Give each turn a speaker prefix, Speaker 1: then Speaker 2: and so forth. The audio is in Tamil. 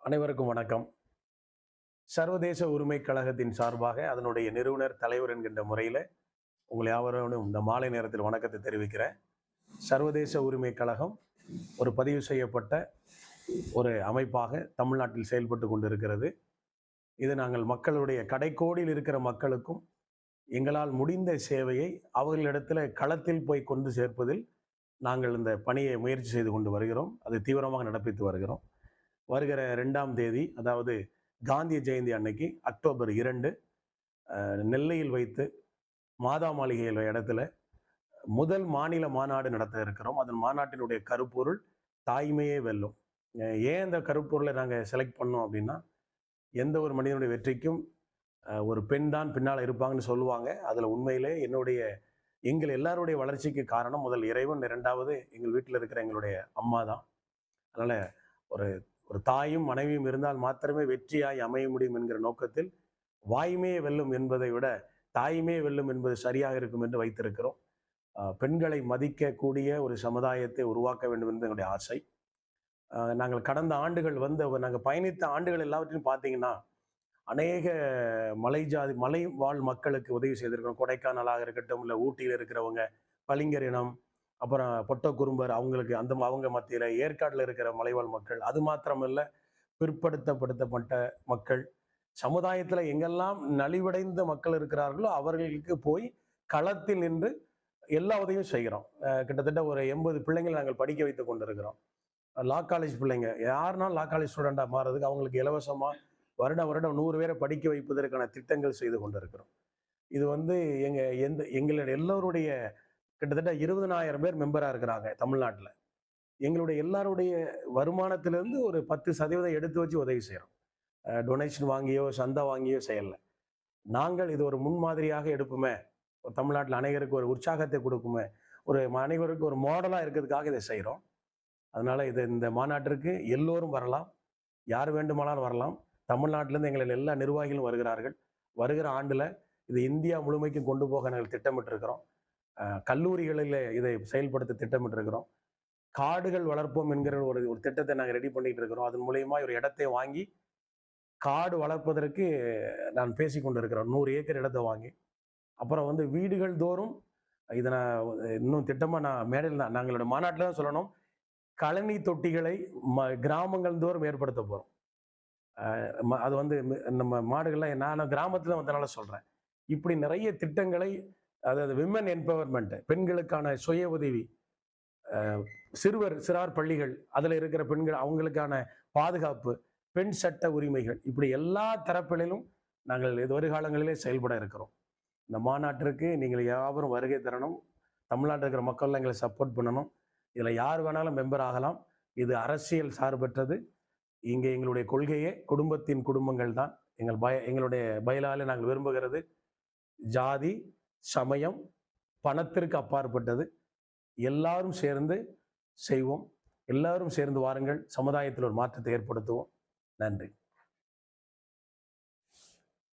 Speaker 1: அனைவருக்கும் வணக்கம். சர்வதேச உரிமை கழகத்தின் சார்பாக அதனுடைய நிறுவனர் தலைவர் என்கின்ற முறையில் உங்கள் யாவரோடும் இந்த மாலை நேரத்தில் வணக்கத்தை தெரிவிக்கிறேன். சர்வதேச உரிமை கழகம் ஒரு பதிவு செய்யப்பட்ட ஒரு அமைப்பாக தமிழ்நாட்டில் செயல்பட்டு கொண்டிருக்கிறது. இது நாங்கள் மக்களுடைய கடைக்கோடியில் இருக்கிற மக்களுக்கும் எங்களால் முடிந்த சேவையை அவர்களிடத்தில் களத்தில் போய் கொண்டு சேர்ப்பதில் நாங்கள் இந்த பணியை முயற்சி செய்து கொண்டு வருகிறோம். அதை தீவிரமாக நடப்பித்து வருகிறோம். வருகிற 2ஆம் தேதி, அதாவது காந்தி ஜெயந்தி அன்னைக்கு அக்டோபர் 2 நெல்லையில் வைத்து மாதா மாளிகையில் இடத்துல முதல் மாநில மாநாடு நடத்த இருக்கிறோம். அதன் மாநாட்டினுடைய கருப்பொருள் தாய்மையே வெல்லும். ஏன் இந்த கருப்பொருளை நாங்கள் செலக்ட் பண்ணோம் அப்படின்னா, எந்த ஒரு மனிதனுடைய வெற்றிக்கும் ஒரு பெண் தான் பின்னால் இருப்பாங்கன்னு சொல்லுவாங்க. அதில் உண்மையிலே எங்கள் எல்லாருடைய வளர்ச்சிக்கு காரணம் முதல் இறைவன், 2வது எங்கள் வீட்டில் இருக்கிற எங்களுடைய அம்மா தான். அதனால் ஒரு ஒரு தாயும் மனைவியும் இருந்தால் மாத்திரமே வெற்றியாய் அமைய முடியும் என்கிற நோக்கத்தில் வாய்மையே வெல்லும் என்பதை விட தாய்மையே வெல்லும் என்பது சரியாக இருக்கும் என்று வைத்திருக்கிறோம். பெண்களை மதிக்கக்கூடிய ஒரு சமுதாயத்தை உருவாக்க வேண்டும் என்பது எங்களுடைய ஆசை. நாங்கள் கடந்த ஆண்டுகள் நாங்கள் பயணித்த ஆண்டுகள் எல்லாவற்றையும் பார்த்தீங்கன்னா, அநேக மலை வாழ் மக்களுக்கு உதவி செய்திருக்கிறோம். கொடைக்கானலாக இருக்கட்டும், இல்லை ஊட்டியில் இருக்கிறவங்க, பளிங்கர் இனம், அப்புறம் பொட்டக்குறும்பர், அவங்க மத்தியில் ஏற்காட்டில் இருக்கிற மலைவாழ் மக்கள், அது மாத்திரமல்ல பிற்படுத்தப்பட்ட மக்கள், சமுதாயத்தில் எங்கெல்லாம் நலிவடைந்த மக்கள் இருக்கிறார்களோ அவர்களுக்கு போய் களத்தில் நின்று எல்லா உதவியும் செய்கிறோம். கிட்டத்தட்ட ஒரு 80 பிள்ளைங்களை நாங்கள் படிக்க வைத்து கொண்டிருக்கிறோம். லா காலேஜ் பிள்ளைங்க யாருனாலும் லா காலேஜ் ஸ்டூடெண்டாக மாறதுக்கு அவங்களுக்கு இலவசமாக வருடம் 100 பேரை படிக்க வைப்பதற்கான திட்டங்கள் செய்து கொண்டிருக்கிறோம். இது எங்களுடைய எல்லோருடைய கிட்டத்தட்ட 20,000 பேர் மெம்பராக இருக்கிறாங்க தமிழ்நாட்டில். எங்களுடைய எல்லாருடைய வருமானத்திலிருந்து ஒரு 10% எடுத்து வச்சு உதவி செய்கிறோம். டொனேஷன் வாங்கியோ சந்தா வாங்கியோ செய்யலை. நாங்கள் இது ஒரு முன்மாதிரியாக எடுப்புமே, தமிழ்நாட்டில் அனைவருக்கு ஒரு உற்சாகத்தை கொடுக்குமே, அனைவருக்கு ஒரு மாடலாக இருக்கிறதுக்காக இதை செய்கிறோம். அதனால் இந்த மாநாட்டிற்கு எல்லோரும் வரலாம், யார் வேண்டுமானாலும் வரலாம். தமிழ்நாட்டிலேருந்து எங்களில் எல்லா நிர்வாகிகளும் வருகிறார்கள். வருகிற ஆண்டில் இது இந்தியா முழுமைக்கும் கொண்டு போக நாங்கள் திட்டமிட்டிருக்கிறோம். கல்லூரிகளில் இதை செயல்படுத்த திட்டமிட்டிருக்கிறோம். காடுகள் வளர்ப்போம் என்கிற ஒரு திட்டத்தை நாங்கள் ரெடி பண்ணிட்டு இருக்கிறோம். அதன் மூலயமா ஒரு இடத்தை வாங்கி காடு வளர்ப்பதற்கு நான் பேசி கொண்டு இருக்கிறோம். 100 ஏக்கர் இடத்தை வாங்கி, அப்புறம் வீடுகள் தோறும் இதை நான் இன்னும் திட்டமாக நான் மேடையில் நாங்களோட மாநாட்டில் தான் சொல்லணும், கழனி தொட்டிகளை கிராமங்கள் தோறும் ஏற்படுத்த போகிறோம். அது நம்ம மாடுகள்லாம் நான் கிராமத்தில் வந்தனால சொல்கிறேன். இப்படி நிறைய திட்டங்களை, அதாவது விமன் எம்பவர்மெண்ட், பெண்களுக்கான சுய உதவி, சிறார் பள்ளிகள், அதில் இருக்கிற பெண்கள் அவங்களுக்கான பாதுகாப்பு, பெண் சட்ட உரிமைகள், இப்படி எல்லா தரப்பிலும் நாங்கள் வருகாலங்களிலே செயல்பட இருக்கிறோம். இந்த மாநாட்டிற்கு நீங்கள் யாவரும் வருகை தரணும். தமிழ்நாட்டில் இருக்கிற மக்கள் எங்களை சப்போர்ட் பண்ணணும். இதில் யார் வேணாலும் மெம்பர் ஆகலாம். இது அரசியல் சார்பற்றது. இங்கே எங்களுடைய கொள்கையே குடும்பத்தின் குடும்பங்கள் தான். எங்களுடைய பைலாவில் நாங்கள் விரும்புகிறது ஜாதி, சமயம், பணத்திற்கு அப்பாற்பட்டது. எல்லாரும் சேர்ந்து செய்வோம். எல்லாரும் சேர்ந்து வாருங்கள். சமுதாயத்தில் ஒரு மாற்றத்தை ஏற்படுத்துவோம். நன்றி.